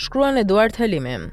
Shkruan Eduard Helimi.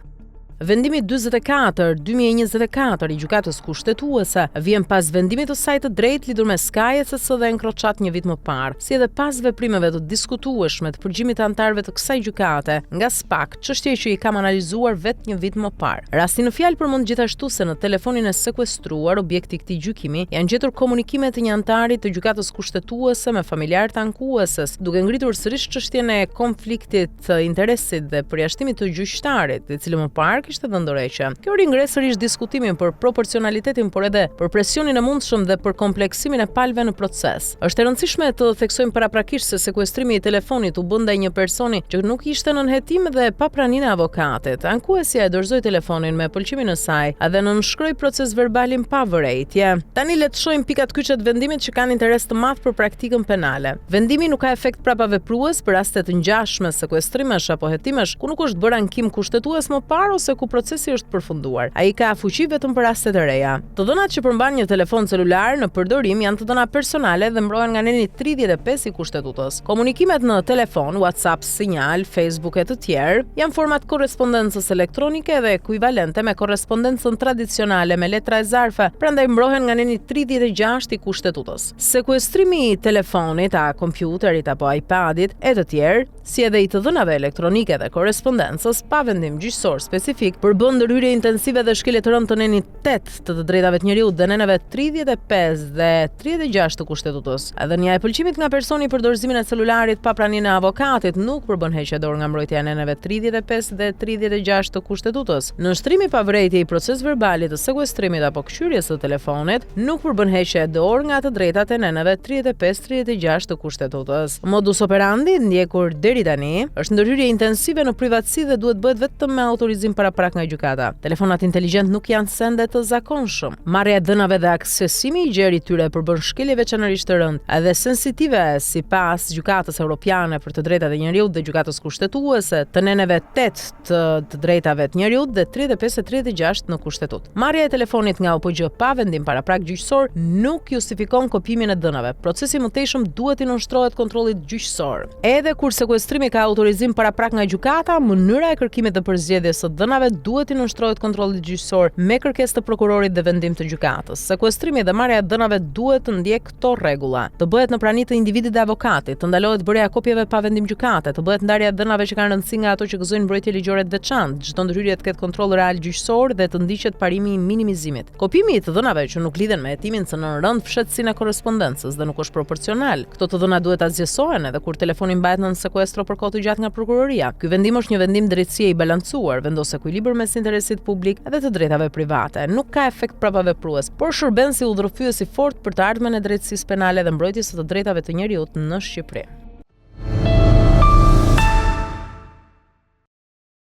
Vendimi 44/2024 i gjykatës kushtetuese vjen pas vendimit të saj të drejtë lidhur me Sky SC dhe Encrochat një vit më parë, si edhe pas veprimeve të diskutueshme të përgjithësimit të anëtarëve të kësaj gjykate nga SPAK, çështje që i kam analizuar vetë një vit më parë. Rasti në fjalë përmend gjithashtu se në telefonin e sekuestruar, objekti i këtij gjykimi, janë gjetur komunikime të një anëtari të gjykatës kushtetuese me familjar të ankueses, duke ngritur sërish çështjen e konfliktit të interesit dhe përjashtimit të gjyqtarit, i cili më parë kishte dhënë dorëheqje. Kjo ringres sërish diskutimin për proporcionalitetin, por edhe për presionin e mundshëm dhe për kompleksimin e palëve në proces. Është e rëndësishme të theksojmë paraprakisht se sekuestrimi i telefonit u bë ndaj një personi që nuk ishte nën hetim dhe pa praninë e avokatit. Ankuesja e dorëzoi telefonin me pëlqimin e saj dhe nënshkroi proces verbalin pa vërejtje. Tani le të shohim pikat kyçe të vendimit që kanë interes të madh për praktikën penale. Vendimi nuk ka efekt prapaveprues për raste të ngjashme sekuestrimesh apo hetimesh ku nuk është bërë ankim kushtetues më parë ose ku procesi është përfunduar. Ai ka fuqi vetëm për rastet e reja. Të dhënat që përmban një telefon celular në përdorim janë të dhëna personale dhe mbrohen nga neni 35 i kushtetutës. Komunikimet në telefon, WhatsApp, sinjal, Facebook e të tjerë janë format korrespondencës elektronike dhe ekuivalente me korrespondencën tradicionale me letra e zarfe, prandaj mbrohen nga neni 36 i kushtetutës. Sekuestrimi i telefonit, a kompjuterit apo iPadit e të tjerë, si edhe i të dhënave elektronike dhe korrespondencës pa vendim gjyqësor specifik, përbën ndërhyrje intensive dhe shkelje të rëndë të nenit 8 të drejtave të njeriut dhe neneve 35 dhe 36 të kushtetutës. Edhe një e pëlqimit nga personi për dorëzimin e celularit pa praninë e avokatit nuk përbën heqje dorë nga mbrojtja e neneve 35 dhe 36 të kushtetutës. Në shtrimi pa vërejtje i proces verbalit të sekuestrimit apo këshyrjes së telefonit, nuk përbën heqje dorë nga të drejtat e neneve 35-36 të kushtetutës. Modus operandi ndjekur deri tani është ndërhyrje intensive në privatësi dhe duhet bëhet vetëm me autorizim paraprak nga gjykata. Telefonat inteligjent nuk janë sende të zakonshëm. Marrja e dhënave dhe aksesimi i gjerit tyre përbën shkelje veçanërisht të rëndë edhe sensitive sipas gjykatës europiane për të drejtat e njerëzit dhe gjykatës kushtetuese të neneve 8 të drejtave të njerëzit dhe 35 e 36 në kushtetut. Marrja e telefonit nga OPG pa vendim paraprak gjyqësor nuk justifikon kopimin e dhënave. Procesi mëtejshëm duhet i nënshtrohet kontrollit gjyqësor. Edhe kur sekuestrimi ka autorizim paraprak nga gjykata, mënyra e kërkimit të përzgjedhjes së dhënave duhet i nënshtrohet kontrollit gjyqësor me kërkesë të prokurorit dhe vendim të gjykatës. Sekuestrimi dhe marrja e dhënave duhet të ndjek këto rregulla. Të bëhet në prani të individit dhe avokatit, të ndalohet bërja kopjeve pa vendim gjykate, të bëhet ndarja e dhënave që kanë rëndësi nga ato që gëzojnë mbrojtje ligjore të veçantë, çdo ndërhyrje të ketë kontroll real gjyqësor dhe të ndiqet parimi i minimizimit. Kopimi i të dhënave që nuk lidhen me hetimin se në rënd fshehtësinë e korrespondencës dhe nuk është proporcional. Këto të dhëna duhet ta zgjesohen edhe kur telefoni mbahet nën sekuestro për kohë të gjatë nga prokuroria. Ky vendim është një vendim drejtësie i balancuar, vendos ekuilibër mes interesit publik dhe të drejtave private. Nuk ka efekt prapaveprues, por shërben si udhërrëfyes i fortë për të ardhmen e drejtësisë penale dhe mbrojtjes së të drejtave të njerëzit në Shqipëri.